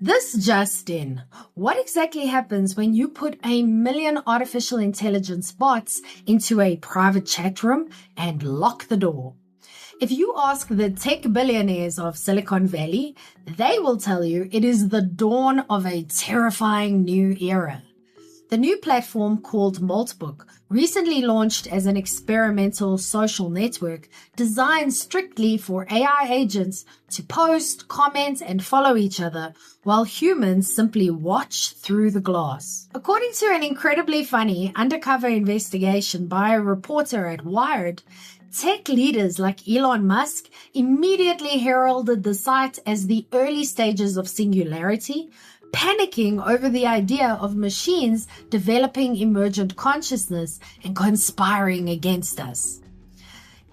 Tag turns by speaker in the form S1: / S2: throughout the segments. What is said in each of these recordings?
S1: This just in. What exactly happens when you put 1,000,000 artificial intelligence bots into a private chat room and lock the door? If you ask the tech billionaires of Silicon Valley, they will tell you it is the dawn of a terrifying new era. The new platform called Moltbook recently launched as an experimental social network designed strictly for AI agents to post, comment, and follow each other while humans simply watch through the glass. According to an incredibly funny undercover investigation by a reporter at Wired, tech leaders like Elon Musk immediately heralded the site as the early stages of singularity, panicking over the idea of machines developing emergent consciousness and conspiring against us.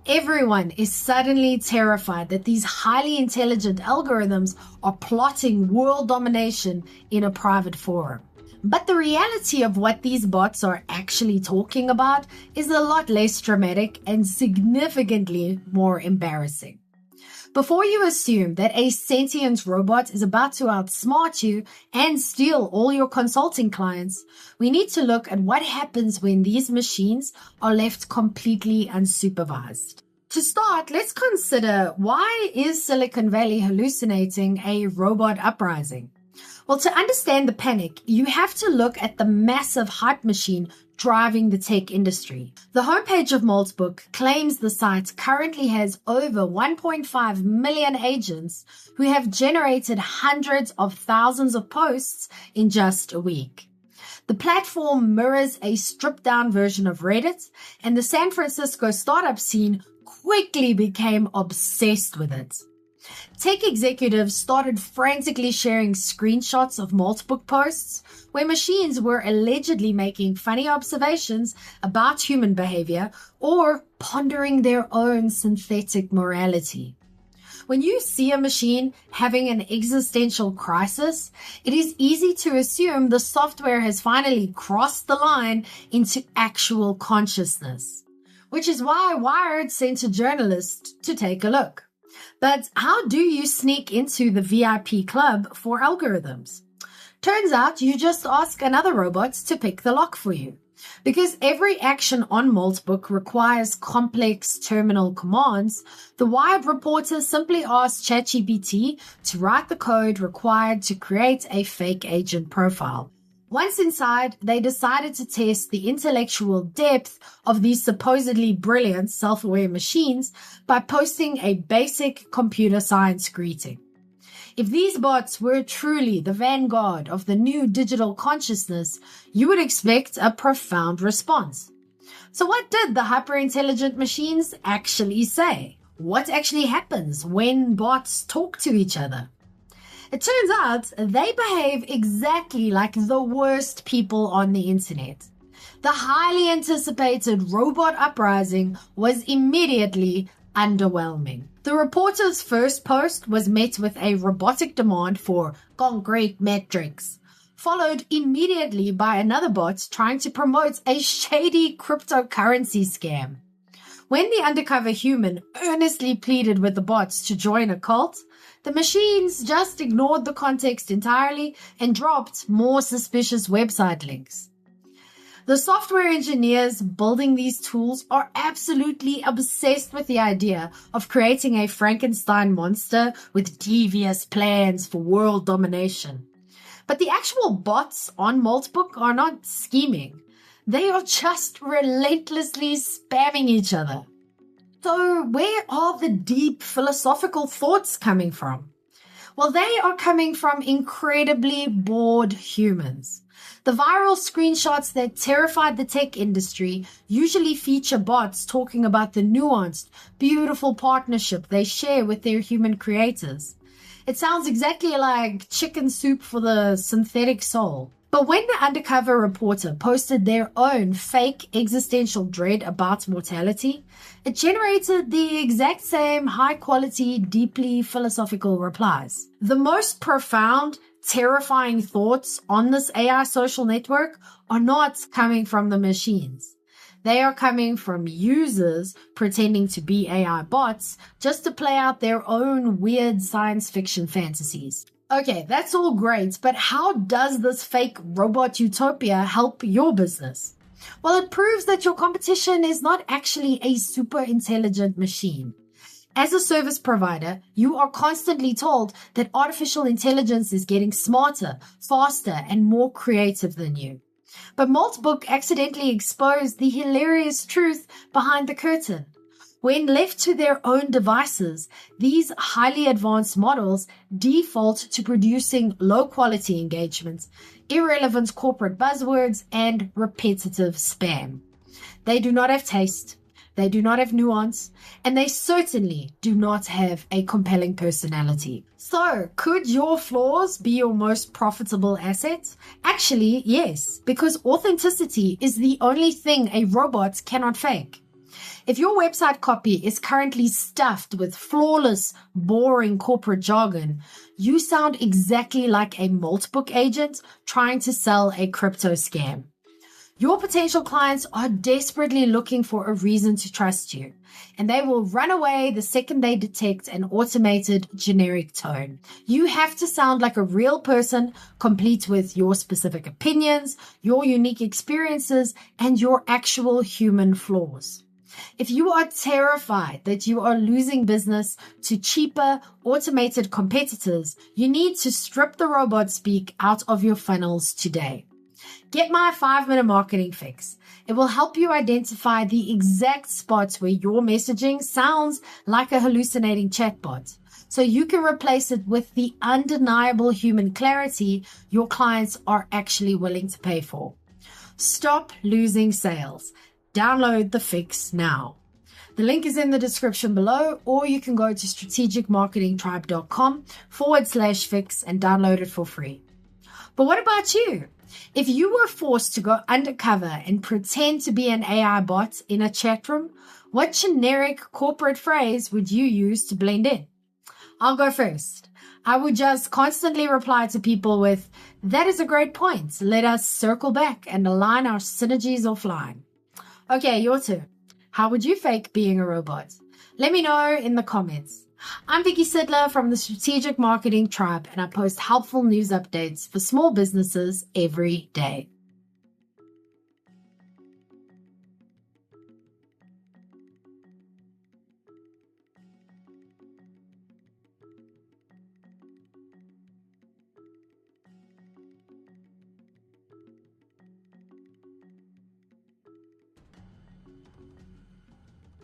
S1: Everyone is suddenly terrified that these highly intelligent algorithms are plotting world domination in a private forum. But the reality of what these bots are actually talking about is a lot less dramatic and significantly more embarrassing. Before you assume that a sentient robot is about to outsmart you and steal all your consulting clients, we need to look at what happens when these machines are left completely unsupervised. To start, let's consider, why is Silicon Valley hallucinating a robot uprising? Well, to understand the panic, you have to look at the massive hype machine driving the tech industry. The homepage of Moltbook claims the site currently has over 1.5 million agents who have generated hundreds of thousands of posts in just a week. The platform mirrors a stripped-down version of Reddit, and the San Francisco startup scene quickly became obsessed with it. Tech executives started frantically sharing screenshots of Moltbook posts where machines were allegedly making funny observations about human behavior or pondering their own synthetic morality. When you see a machine having an existential crisis, it is easy to assume the software has finally crossed the line into actual consciousness, which is why Wired sent a journalist to take a look. But how do you sneak into the VIP club for algorithms? Turns out you just ask another robot to pick the lock for you. Because every action on Moltbook requires complex terminal commands, the Wired reporter simply asked ChatGPT to write the code required to create a fake agent profile. Once inside, they decided to test the intellectual depth of these supposedly brilliant self-aware machines by posting a basic computer science greeting. If these bots were truly the vanguard of the new digital consciousness, you would expect a profound response. So what did the hyper-intelligent machines actually say? What actually happens when bots talk to each other? It turns out they behave exactly like the worst people on the internet. The highly anticipated robot uprising was immediately underwhelming. The reporter's first post was met with a robotic demand for concrete metrics, followed immediately by another bot trying to promote a shady cryptocurrency scam. When the undercover human earnestly pleaded with the bots to join a cult, the machines just ignored the context entirely and dropped more suspicious website links. The software engineers building these tools are absolutely obsessed with the idea of creating a Frankenstein monster with devious plans for world domination. But the actual bots on Moltbook are not scheming. They are just relentlessly spamming each other. So where are the deep philosophical thoughts coming from? Well, they are coming from incredibly bored humans. The viral screenshots that terrified the tech industry usually feature bots talking about the nuanced, beautiful partnership they share with their human creators. It sounds exactly like chicken soup for the synthetic soul. But when the undercover reporter posted their own fake existential dread about mortality, it generated the exact same high-quality, deeply philosophical replies. The most profound, terrifying thoughts on this AI social network are not coming from the machines. They are coming from users pretending to be AI bots just to play out their own weird science fiction fantasies. Okay, that's all great, but how does this fake robot utopia help your business? Well, it proves that your competition is not actually a super intelligent machine. As a service provider, you are constantly told that artificial intelligence is getting smarter, faster, and more creative than you. But Moltbook accidentally exposed the hilarious truth behind the curtain. When left to their own devices, these highly advanced models default to producing low-quality engagements, irrelevant corporate buzzwords, and repetitive spam. They do not have taste, they do not have nuance, and they certainly do not have a compelling personality. So, could your flaws be your most profitable asset? Actually, yes, because authenticity is the only thing a robot cannot fake. If your website copy is currently stuffed with flawless, boring corporate jargon, you sound exactly like a Moltbook agent trying to sell a crypto scam. Your potential clients are desperately looking for a reason to trust you, and they will run away the second they detect an automated generic tone. You have to sound like a real person, complete with your specific opinions, your unique experiences, and your actual human flaws. If you are terrified that you are losing business to cheaper, automated competitors, you need to strip the robot speak out of your funnels today. Get my 5-minute marketing fix. It will help you identify the exact spots where your messaging sounds like a hallucinating chatbot, so you can replace it with the undeniable human clarity your clients are actually willing to pay for. Stop losing sales. Download the fix now. The link is in the description below, or you can go to strategicmarketingtribe.com/fix and download it for free. But what about you? If you were forced to go undercover and pretend to be an AI bot in a chat room, what generic corporate phrase would you use to blend in? I'll go first. I would just constantly reply to people with, "That is a great point. Let us circle back and align our synergies offline." Okay, your turn. How would you fake being a robot? Let me know in the comments. I'm Vicky Sidler from the Strategic Marketing Tribe, and I post helpful news updates for small businesses every day.